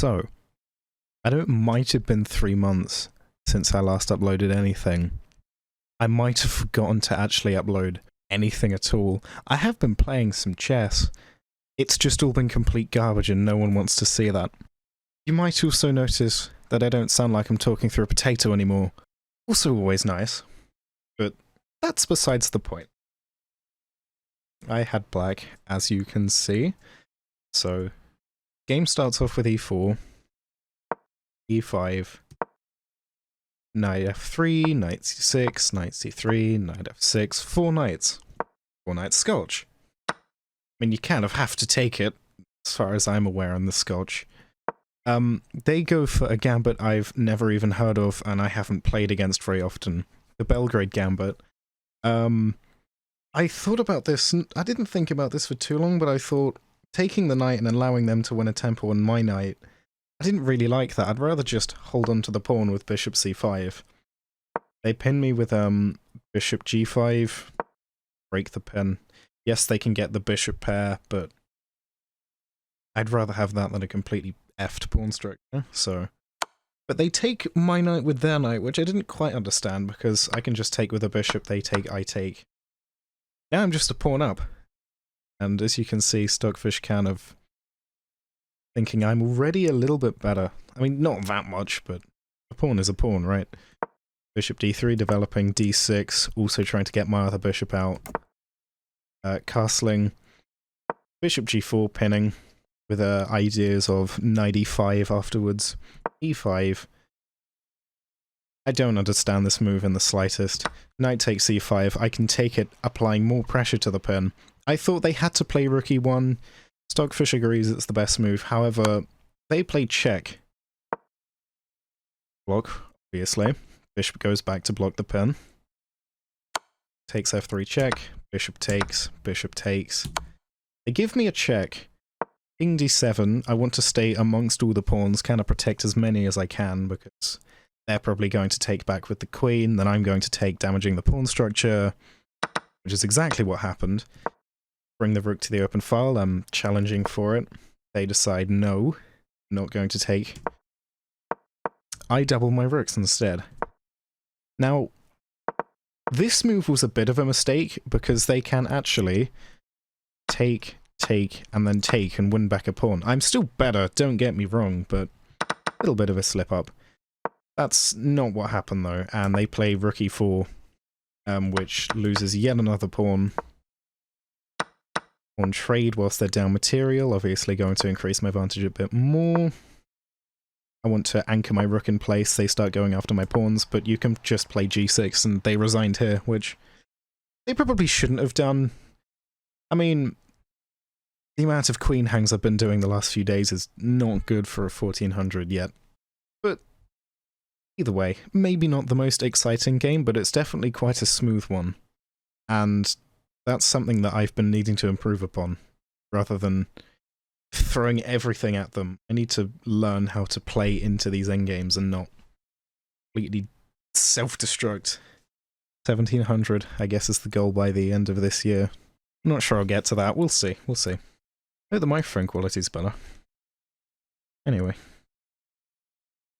So, I know it might have been 3 months since I last uploaded anything. I might have forgotten to actually upload anything at all. I have been playing some chess. It's just all been complete garbage and no one wants to see that. You might also notice that I don't sound like I'm talking through a potato anymore. Also always nice. But that's besides the point. I had black, as you can see. So, game starts off with e4, e5, knight f3, knight c6, knight c3, knight f6, 4 knights. 4 knights scotch. I mean, you kind of have to take it, as far as I'm aware on the scotch. They go for a gambit I've never even heard of, and I haven't played against very often. The Belgrade Gambit. I thought about this, I didn't think about this for too long, but I thought, taking the knight and allowing them to win a tempo on my knight, I didn't really like that. I'd rather just hold on to the pawn with bishop c5. They pin me with bishop g5, break the pin. Yes, they can get the bishop pair, but I'd rather have that than a completely effed pawn structure, so... But they take my knight with their knight, which I didn't quite understand, because I can just take with a bishop, they take, I take. Now I'm just a pawn up. And as you can see, Stockfish kind of thinking I'm already a little bit better. I mean, not that much, but a pawn is a pawn, right? Bishop d3, developing d6, also trying to get my other bishop out. Castling. Bishop g4, pinning, with ideas of knight e5 afterwards. e5. I don't understand this move in the slightest. Knight takes e5, I can take it, applying more pressure to the pin. I thought they had to play rook e1. Stockfish agrees it's the best move, however, they play check. Block, obviously. Bishop goes back to block the pin. Takes f3 check, bishop takes, bishop takes. They give me a check. King d7, I want to stay amongst all the pawns, kind of protect as many as I can, because they're probably going to take back with the queen, then I'm going to take, damaging the pawn structure, which is exactly what happened. Bring the rook to the open file, I'm challenging for it. They decide no, not going to take. I double my rooks instead. Now, this move was a bit of a mistake, because they can actually take, and then take and win back a pawn. I'm still better, don't get me wrong, but a little bit of a slip-up. That's not what happened, though, and they play rook e4, which loses yet another pawn. On trade whilst they're down material, obviously going to increase my advantage a bit more. I want to anchor my rook in place, they start going after my pawns, but you can just play g6, and they resigned here, which they probably shouldn't have done. I mean, the amount of queen hangs I've been doing the last few days is not good for a 1400 yet. But either way, maybe not the most exciting game, but it's definitely quite a smooth one. And that's something that I've been needing to improve upon, rather than throwing everything at them. I need to learn how to play into these endgames and not completely self-destruct. 1700, I guess, is the goal by the end of this year. I'm not sure I'll get to that. We'll see. We'll see. I hope the microphone quality's better. Anyway.